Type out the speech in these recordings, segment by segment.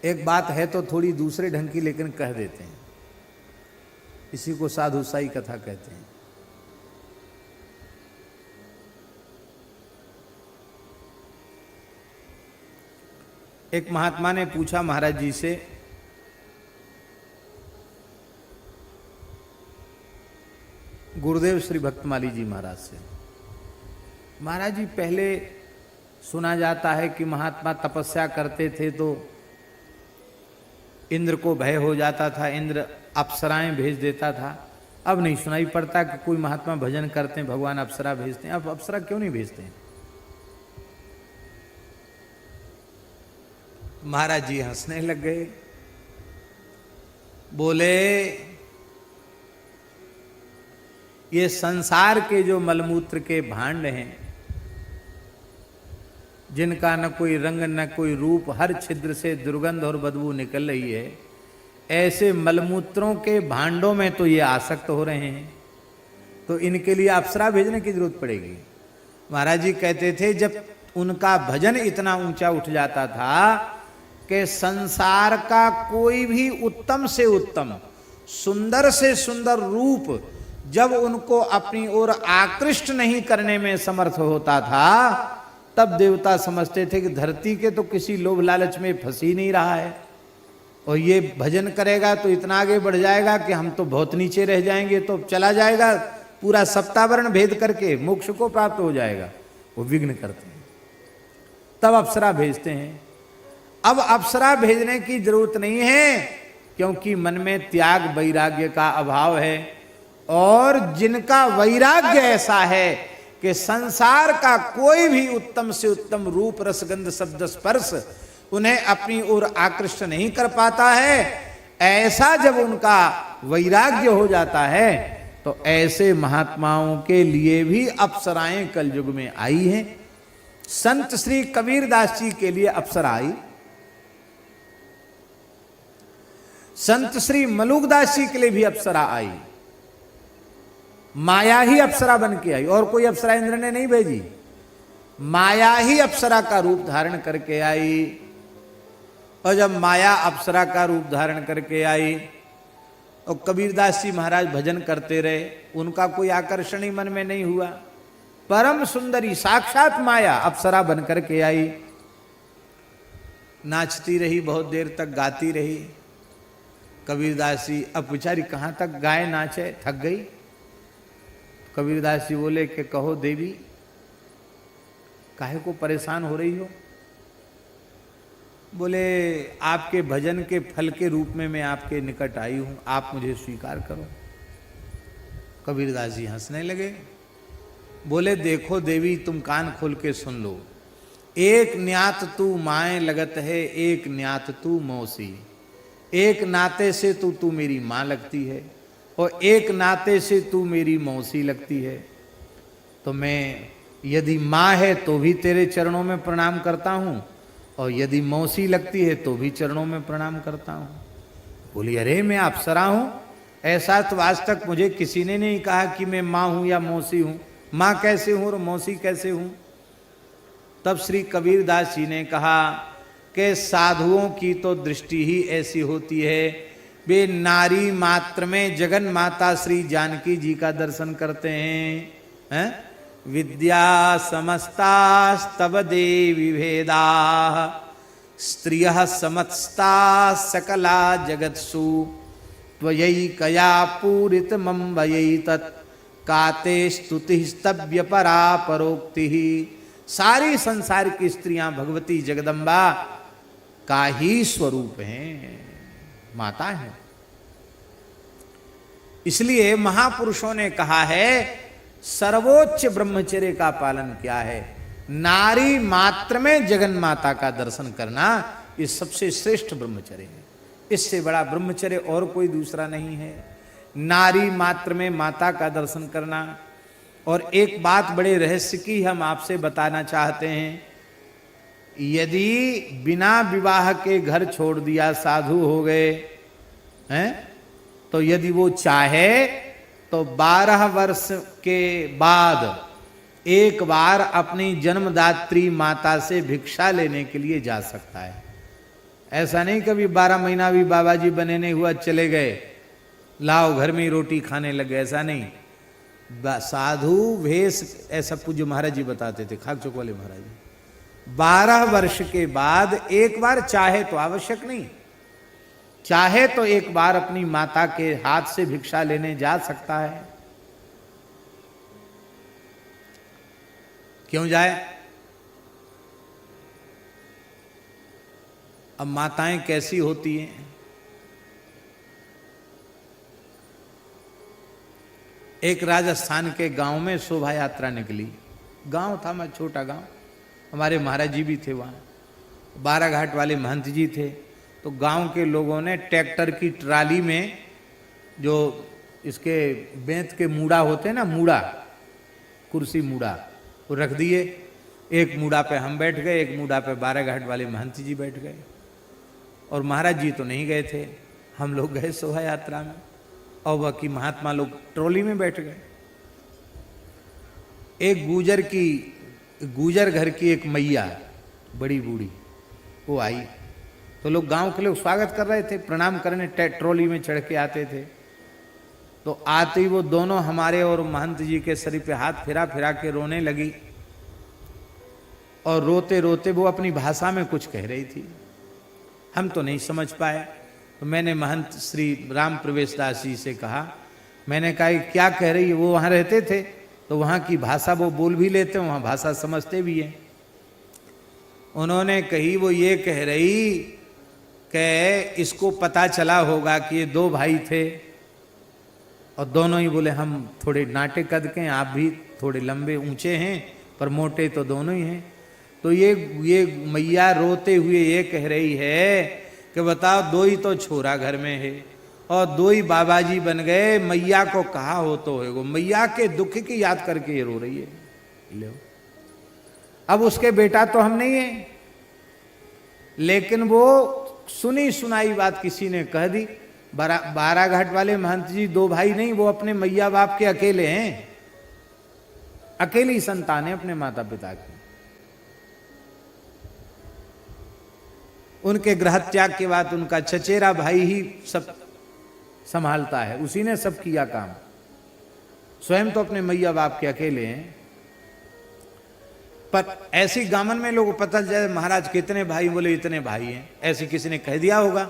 एक बात है तो थोड़ी दूसरे ढंग की, लेकिन कह देते हैं। इसी को साधुसाई कथा कहते हैं। एक महात्मा ने पूछा महाराज जी से, गुरुदेव श्री भक्तमाली जी महाराज से, महाराज जी पहले सुना जाता है कि महात्मा तपस्या करते थे तो इंद्र को भय हो जाता था, इंद्र अप्सराएं भेज देता था। अब नहीं सुनाई पड़ता कि कोई महात्मा भजन करते हैं भगवान अप्सरा भेजते हैं। अब अप्सरा क्यों नहीं भेजते हैं? महाराज जी हंसने लग गए, बोले ये संसार के जो मलमूत्र के भांड हैं, जिनका न कोई रंग न कोई रूप, हर छिद्र से दुर्गंध और बदबू निकल रही है, ऐसे मलमूत्रों के भांडों में तो ये आसक्त हो रहे हैं, तो इनके लिए अप्सरा भेजने की जरूरत पड़ेगी। महाराज जी कहते थे जब उनका भजन इतना ऊंचा उठ जाता था कि संसार का कोई भी उत्तम से उत्तम, सुंदर से सुंदर रूप जब उनको अपनी ओर आकृष्ट नहीं करने में समर्थ होता था, तब देवता समझते थे कि धरती के तो किसी लोभ लालच में फंस ही नहीं रहा है, और ये भजन करेगा तो इतना आगे बढ़ जाएगा कि हम तो बहुत नीचे रह जाएंगे, तो चला जाएगा पूरा सप्तावरण भेद करके मोक्ष को प्राप्त हो जाएगा। वो विघ्न करते हैं, तब अप्सरा भेजते हैं। अब अप्सरा भेजने की जरूरत नहीं है, क्योंकि मन में त्याग वैराग्य का अभाव है, और जिनका वैराग्य ऐसा है कि संसार का कोई भी उत्तम से उत्तम रूप, रसगंध, शब्द, स्पर्श उन्हें अपनी ओर आकृष्ट नहीं कर पाता है, ऐसा जब उनका वैराग्य हो जाता है, तो ऐसे महात्माओं के लिए भी अप्सराएं कलयुग में आई हैं। संत श्री कबीरदास जी के लिए अप्सरा आई, संत श्री मलुकदास जी के लिए भी अप्सरा आई। माया ही अप्सरा बन के आई, और कोई अप्सरा इंद्र ने नहीं भेजी, माया ही अप्सरा का रूप धारण करके आई। और जब माया अप्सरा का रूप धारण करके आई और कबीरदास जी महाराज भजन करते रहे, उनका कोई आकर्षण ही मन में नहीं हुआ। परम सुंदरी साक्षात माया अप्सरा बन करके आई, नाचती रही, बहुत देर तक गाती रही। कबीरदास जी अब बेचारी कहाँ तक गाय नाचे, थक गई। कबीरदास जी बोले कि कहो देवी, काहे को परेशान हो रही हो? बोले आपके भजन के फल के रूप में मैं आपके निकट आई हूं, आप मुझे स्वीकार करो। कबीरदास जी हंसने लगे, बोले देखो देवी, तुम कान खोल के सुन लो, एक न्यात तू माए लगत है, एक न्यात तू मौसी। एक नाते से तू मेरी माँ लगती है, और एक नाते से तू मेरी मौसी लगती है। तो मैं यदि माँ है तो भी तेरे चरणों में प्रणाम करता हूँ, और यदि मौसी लगती है तो भी चरणों में प्रणाम करता हूँ। बोली अरे मैं अप्सरा हूँ, ऐसा तो आज तक मुझे किसी ने नहीं कहा कि मैं माँ हूँ या मौसी हूँ। माँ कैसे हूँ और मौसी कैसे हूँ? तब श्री कबीरदास जी ने कहा कि साधुओं की तो दृष्टि ही ऐसी होती है, वे नारी मात्र में जगन माता श्री जानकी जी का दर्शन करते हैं। विद्या समस्तास्तव देवी भेदा, स्त्रियः समस्ता सकला जगत्सु, त्वयैकया पूरित मम्बयै तत्, काते स्तुति स्तव्य परा परोक्ति। सारी संसार की स्त्रियां भगवती जगदम्बा का ही स्वरूप हैं, माता है। इसलिए महापुरुषों ने कहा है सर्वोच्च ब्रह्मचर्य का पालन क्या है? नारी मात्र में जगन माता का दर्शन करना, ये सबसे श्रेष्ठ ब्रह्मचर्य है। इससे बड़ा ब्रह्मचर्य और कोई दूसरा नहीं है, नारी मात्र में माता का दर्शन करना। और एक बात बड़े रहस्य की हम आपसे बताना चाहते हैं, यदि बिना विवाह के घर छोड़ दिया, साधु हो गए हैं, तो यदि वो चाहे तो 12 वर्ष के बाद एक बार अपनी जन्मदात्री माता से भिक्षा लेने के लिए जा सकता है। ऐसा नहीं कभी 12 महीना भी बाबा जी बने नहीं हुआ चले गए, लाओ घर में ही रोटी खाने लगे, ऐसा नहीं। साधु वेश, ऐसा पूज्य महाराज जी बताते थे, खाकचौक वाले महाराज जी। 12 वर्ष के बाद एक बार चाहे तो, आवश्यक नहीं, चाहे तो एक बार अपनी माता के हाथ से भिक्षा लेने जा सकता है। क्यों जाए? अब माताएं कैसी होती हैं। एक राजस्थान के गांव में शोभा यात्रा निकली। गांव था, मैं छोटा गांव, हमारे महाराज जी भी थे वहाँ, 12 घाट वाले महंत जी थे। तो गांव के लोगों ने ट्रैक्टर की ट्राली में जो इसके बेंत के मूड़ा होते हैं ना, मूड़ा, कुर्सी मूड़ा, वो रख दिए। एक मूड़ा पे हम बैठ गए, एक मूड़ा पे 12 घाट वाले महंत जी बैठ गए, और महाराज जी तो नहीं गए थे। हम लोग गए शोभा यात्रा में, और बाकी महात्मा लोग ट्रॉली में बैठ गए। एक गुजर घर की एक मैया, बड़ी बूढ़ी, वो आई, तो लोग गांव के लोग स्वागत कर रहे थे, प्रणाम करने ट्रॉली में चढ़ के आते थे। तो आते ही वो दोनों हमारे और महंत जी के शरीर पे हाथ फिरा फिरा के रोने लगी, और रोते रोते वो अपनी भाषा में कुछ कह रही थी, हम तो नहीं समझ पाए। तो मैंने महंत श्री राम प्रवेश दास जी से कहा, मैंने कहा क्या कह रही है? वो वहाँ रहते थे तो वहाँ की भाषा वो बोल भी लेते हैं, वहाँ भाषा समझते भी हैं। उन्होंने कही वो ये कह रही कि इसको पता चला होगा कि ये 2 भाई थे, और दोनों ही बोले हम थोड़े नाटे कद के हैं, आप भी थोड़े लंबे ऊंचे हैं, पर मोटे तो दोनों ही हैं। तो ये मैया रोते हुए ये कह रही है कि बताओ 2 ही तो छोरा घर में है, और 2 ही बाबा जी बन गए, मैया को कहा हो तो है। वो मैया के दुख की याद करके ये रो रही है। लो, अब उसके बेटा तो हम नहीं है, लेकिन वो सुनी सुनाई बात किसी ने कह दी। 12 घाट वाले महंत जी 2 भाई नहीं, वो अपने मैया बाप के अकेले हैं, अकेली संतान है अपने माता पिता की। उनके गृह त्याग के बाद उनका चचेरा भाई ही सब संभालता है, उसी ने सब किया काम, स्वयं तो अपने मैया बाप के अकेले हैं। पर ऐसी गामन में लोगों को पता चले महाराज कितने भाई, बोले इतने भाई हैं, ऐसे किसी ने कह दिया होगा।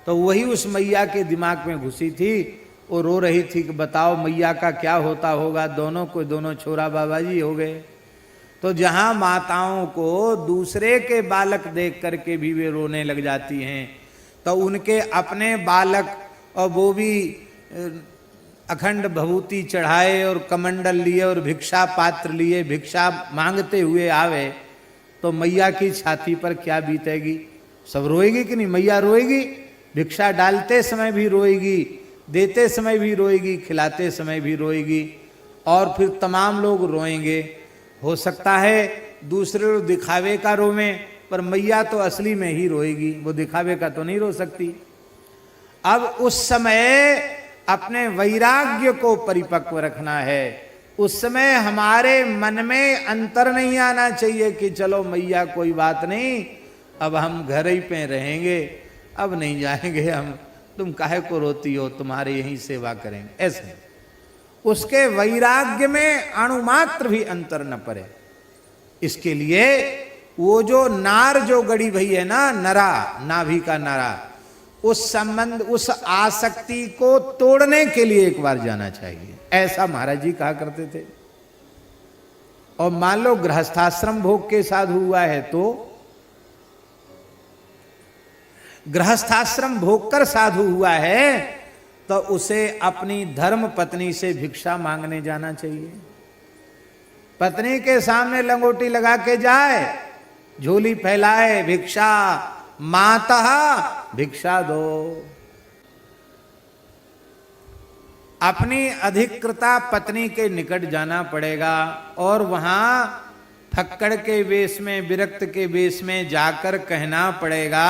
तो वही उस मैया के दिमाग में घुसी थी, वो रो रही थी कि बताओ मैया का क्या होता होगा, दोनों छोरा बाबा जी हो गए। तो जहां माताओं को दूसरे के बालक देख करके भी वे रोने लग जाती हैं, तो उनके अपने बालक, और वो भी अखंड भभूति चढ़ाए और कमंडल लिए और भिक्षा पात्र लिए भिक्षा मांगते हुए आवे, तो मैया की छाती पर क्या बीतेगी? सब रोएगी कि नहीं? मैया रोएगी, भिक्षा डालते समय भी रोएगी, देते समय भी रोएगी, खिलाते समय भी रोएगी, और फिर तमाम लोग रोएंगे। हो सकता है दूसरे लोग दिखावे का रोवें, पर मैया तो असली में ही रोएगी, वो दिखावे का तो नहीं रो सकती। अब उस समय अपने वैराग्य को परिपक्व रखना है। उस समय हमारे मन में अंतर नहीं आना चाहिए कि चलो मैया कोई बात नहीं, अब हम घर ही पे रहेंगे, अब नहीं जाएंगे हम, तुम काहे को रोती हो, तुम्हारे यहीं सेवा करेंगे, ऐसे। उसके वैराग्य में अणुमात्र भी अंतर न पड़े, इसके लिए वो जो नार जो गड़ी भई है ना, नरा, नाभि का नारा, उस संबंध, उस आसक्ति को तोड़ने के लिए एक बार जाना चाहिए, ऐसा महाराज जी कहा करते थे। और मान लो गृहस्थाश्रम भोग के साधु हुआ है, तो गृहस्थाश्रम भोग कर साधु हुआ है, तो उसे अपनी धर्म पत्नी से भिक्षा मांगने जाना चाहिए। पत्नी के सामने लंगोटी लगा के जाए, झोली फैलाए, भिक्षा माता भिक्षा दो। अपनी अधिकृता पत्नी के निकट जाना पड़ेगा, और वहां फक्कड़ के वेश में, विरक्त के वेश में जाकर कहना पड़ेगा,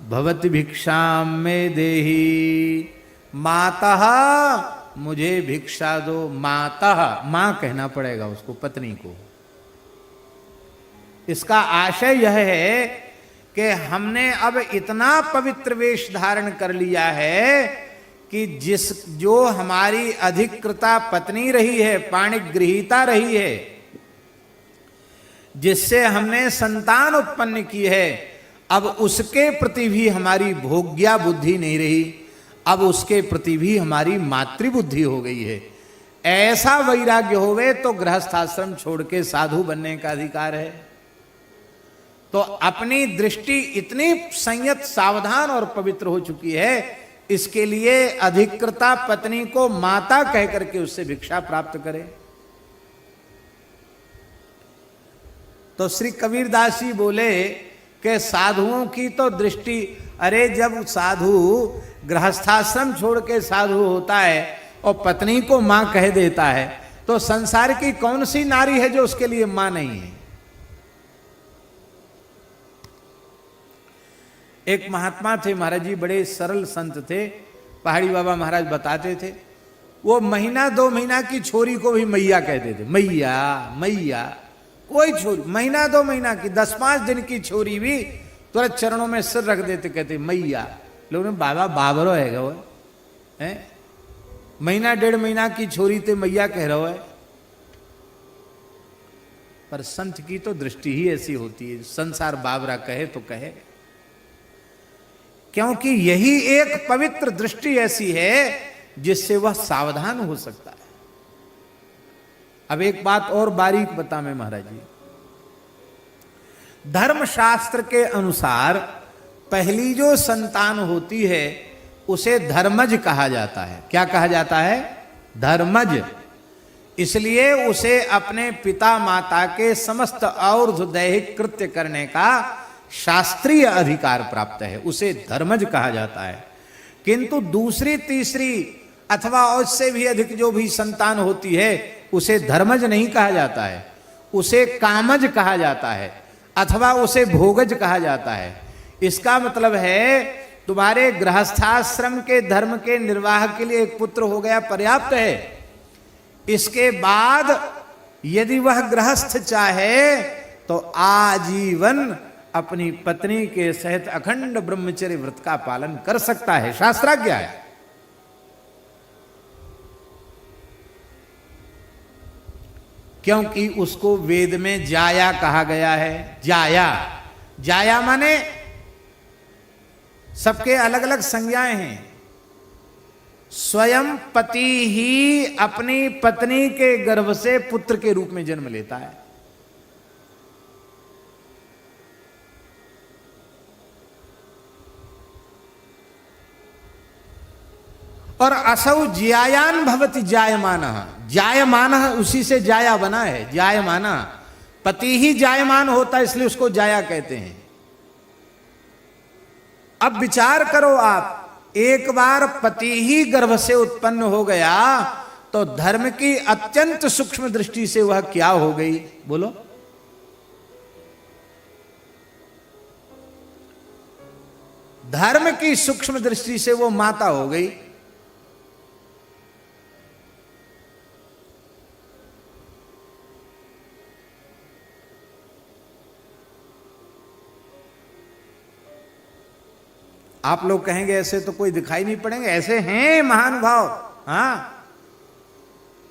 भवति भिक्षाम में देही, माता मुझे भिक्षा दो। माता, मां कहना पड़ेगा उसको, पत्नी को। इसका आशय यह है कि हमने अब इतना पवित्र वेश धारण कर लिया है कि जो हमारी अधिकृता पत्नी रही है, पाणिगृहीता रही है, जिससे हमने संतान उत्पन्न की है, अब उसके प्रति भी हमारी भोग्या बुद्धि नहीं रही, अब उसके प्रति भी हमारी मातृबुद्धि हो गई है। ऐसा वैराग्य होवे तो गृहस्थाश्रम छोड़ के साधु बनने का अधिकार है। तो अपनी दृष्टि इतनी संयत, सावधान और पवित्र हो चुकी है, इसके लिए अधिकृता पत्नी को माता कह करके उससे भिक्षा प्राप्त करे। तो श्री कबीरदास जी बोले कि साधुओं की तो दृष्टि, अरे जब साधु गृहस्थाश्रम छोड़ के साधु होता है और पत्नी को मां कह देता है, तो संसार की कौन सी नारी है जो उसके लिए मां नहीं है। एक महात्मा थे महाराज जी, बड़े सरल संत थे, पहाड़ी बाबा महाराज बताते थे, वो महीना 2 महीना की छोरी को भी मैया कहते थे। मैया मैया, कोई छोरी महीना 2 महीना की, 10-5 दिन की छोरी भी तुरंत चरणों में सिर रख देते, कहते मैया। लोगों ने बाबा बाबरो है वो है, महीना 1.5 महीना की छोरी ते मैया कह रहा है। पर संत की तो दृष्टि ही ऐसी होती है, संसार बाबरा कहे तो कहे, क्योंकि यही एक पवित्र दृष्टि ऐसी है जिससे वह सावधान हो सकता है। अब एक बात और बारीक बता मैं महाराज जी, धर्मशास्त्र के अनुसार पहली जो संतान होती है उसे धर्मज कहा जाता है। क्या कहा जाता है? धर्मज। इसलिए उसे अपने पिता माता के समस्त और दैहिक कृत्य करने का शास्त्रीय अधिकार प्राप्त है, उसे धर्मज कहा जाता है। किंतु दूसरी, तीसरी अथवा उससे भी अधिक जो भी संतान होती है उसे धर्मज नहीं कहा जाता है, उसे कामज कहा जाता है अथवा उसे भोगज कहा जाता है। इसका मतलब है तुम्हारे गृहस्थाश्रम के धर्म के निर्वाह के लिए एक पुत्र हो गया पर्याप्त है। इसके बाद यदि वह गृहस्थ चाहे तो आजीवन अपनी पत्नी के सहित अखंड ब्रह्मचर्य व्रत का पालन कर सकता है, शास्त्राज्ञा है। क्योंकि उसको वेद में जाया कहा गया है। जाया, जाया माने सबके अलग अलग संज्ञाएं हैं। स्वयं पति ही अपनी पत्नी के गर्भ से पुत्र के रूप में जन्म लेता है। और असौ ज्यायान भवति जायमानः, जायमानः उसी से जाया बना है, जायमानः। पति ही जायमान होता है इसलिए उसको जाया कहते हैं। अब विचार करो आप, एक बार पति ही गर्भ से उत्पन्न हो गया तो धर्म की अत्यंत सूक्ष्म दृष्टि से वह क्या हो गई बोलो? धर्म की सूक्ष्म दृष्टि से वो माता हो गई। आप लोग कहेंगे ऐसे तो कोई दिखाई नहीं पड़ेंगे, ऐसे हैं महानुभाव। हाँ,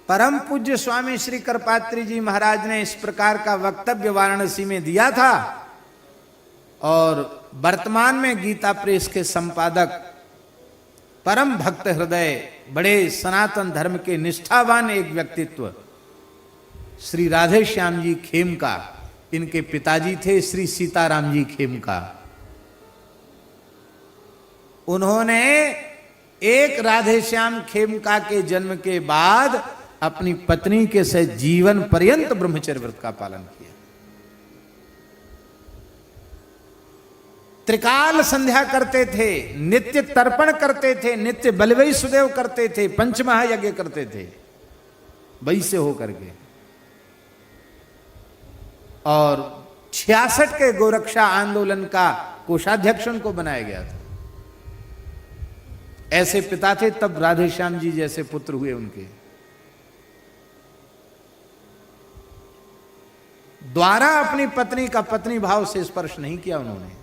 परम पूज्य स्वामी श्री करपात्री जी महाराज ने इस प्रकार का वक्तव्य वाराणसी में दिया था और वर्तमान में गीता प्रेस के संपादक, परम भक्त हृदय, बड़े सनातन धर्म के निष्ठावान एक व्यक्तित्व श्री राधे श्याम जी खेमका, इनके पिताजी थे श्री सीताराम जी खेमका। उन्होंने एक राधे श्याम खेमका के जन्म के बाद अपनी पत्नी के साथ जीवन पर्यंत ब्रह्मचर्य व्रत का पालन किया। त्रिकाल संध्या करते थे, नित्य तर्पण करते थे, नित्य बलवई सुदेव करते थे, पंचमहायज्ञ करते थे वही से होकर के। और 66 के गोरक्षा आंदोलन का कोषाध्यक्ष उनको बनाया गया था। ऐसे पिता थे, तब राधे श्याम जी जैसे पुत्र हुए उनके द्वारा। अपनी पत्नी का पत्नी भाव से स्पर्श नहीं किया उन्होंने।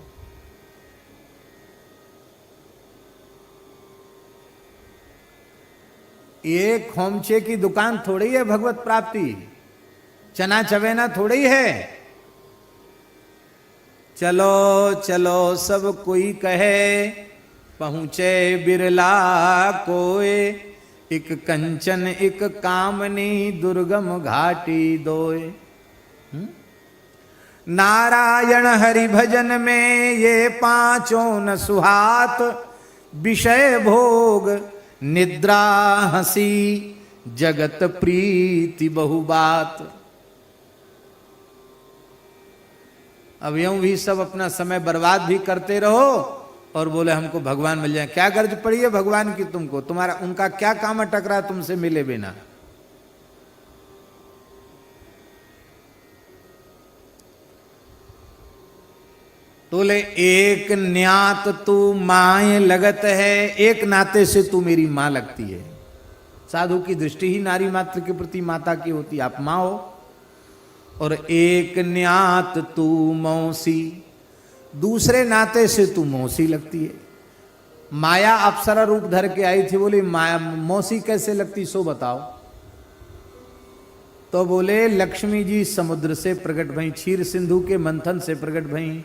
ये खोमचे की दुकान थोड़ी है भगवत प्राप्ति, चना चवेना थोड़ी है। चलो चलो सब कोई कहे, पहुँचे बिरला कोय, एक कंचन एक कामनी, दुर्गम घाटी दोय। नारायण हरि भजन में ये पांचों न सुहात, विषय भोग निद्रा हंसी, जगत प्रीति बहुबात। अब यूं भी सब अपना समय बर्बाद भी करते रहो और बोले हमको भगवान मिल जाए। क्या गर्ज पड़ी है भगवान की तुमको? तुम्हारा उनका क्या काम अटक रहा है तुमसे मिले बिना? बोले एक न्यात तू माए लगत है, एक नाते से तू मेरी मां लगती है। साधु की दृष्टि ही नारी मात्र के प्रति माता की होती, आप मां हो। और एक न्यात तू मौसी, दूसरे नाते से तू मौसी लगती है। माया अप्सरा रूप धर के आई थी, बोली माया मौसी कैसे लगती सो बताओ। तो बोले लक्ष्मी जी समुद्र से प्रकट भई, क्षीर सिंधु के मंथन से प्रकट भई,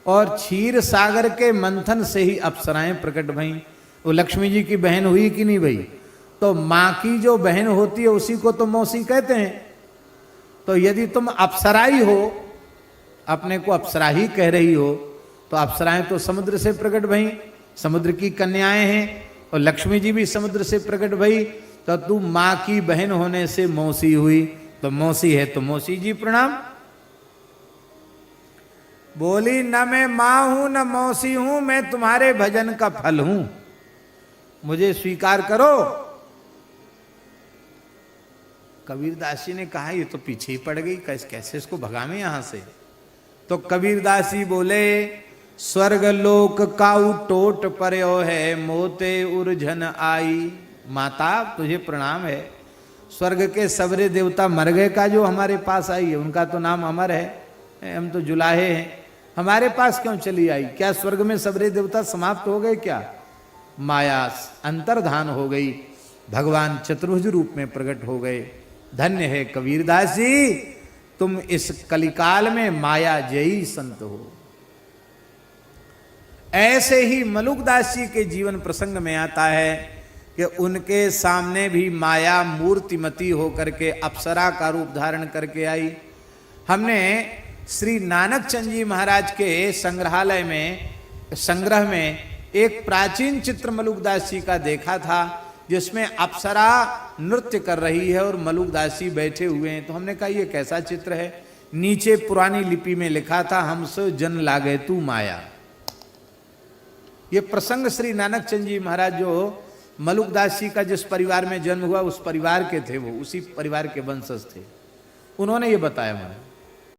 और क्षीर सागर के मंथन से ही अप्सराएं प्रकट भई। वो लक्ष्मी जी की बहन हुई कि नहीं भई? तो माँ की जो बहन होती है उसी को तो मौसी कहते हैं। तो यदि तुम अप्सरा ही हो, अपने को अप्सरा ही कह रही हो, तो अप्सराएं तो समुद्र से प्रकट भई, समुद्र की कन्याएं हैं, और लक्ष्मी जी भी समुद्र से प्रकट भई। तो तू माँ की बहन होने से मौसी हुई, तो मौसी है तो मौसी जी प्रणाम। बोली न मैं माँ हूं न मौसी हूं, मैं तुम्हारे भजन का फल हूं, मुझे स्वीकार करो। कबीरदास जी ने कहा ये तो पीछे ही पड़ गई, कैसे इसको भगावे यहां से। तो कबीरदास जी बोले स्वर्ग लोक काऊ टोट पर्यो है, मोते उर्झन आई। माता तुझे प्रणाम है, स्वर्ग के सबरे देवता मर गए का जो हमारे पास आई है, उनका तो नाम अमर है, हम तो जुलाहे हैं, हमारे पास क्यों चली आई? क्या स्वर्ग में सबरे देवता समाप्त हो गए क्या? माया अंतर्धान हो गई, भगवान चतुर्भुज रूप में प्रकट हो गए। धन्य है कबीरदास जी, तुम इस कलिकाल में माया जयी संत हो। ऐसे ही मलुकदास जी के जीवन प्रसंग में आता है कि उनके सामने भी माया मूर्तिमती होकर के अप्सरा का रूप धारण करके आई। हमने श्री नानक चंद जी महाराज के संग्रहालय में संग्रह में एक प्राचीन चित्र मलुकदास जी का देखा था, जिसमें अप्सरा नृत्य कर रही है और मलुकदास जी बैठे हुए हैं। तो हमने कहा ये कैसा चित्र है? नीचे पुरानी लिपि में लिखा था हमसे जन लागे तू माया। ये प्रसंग श्री नानक चंद जी महाराज जो मलुकदास जी का जिस परिवार में जन्म हुआ उस परिवार के थे, वो उसी परिवार के वंशज थे, उन्होंने ये बताया मुझे।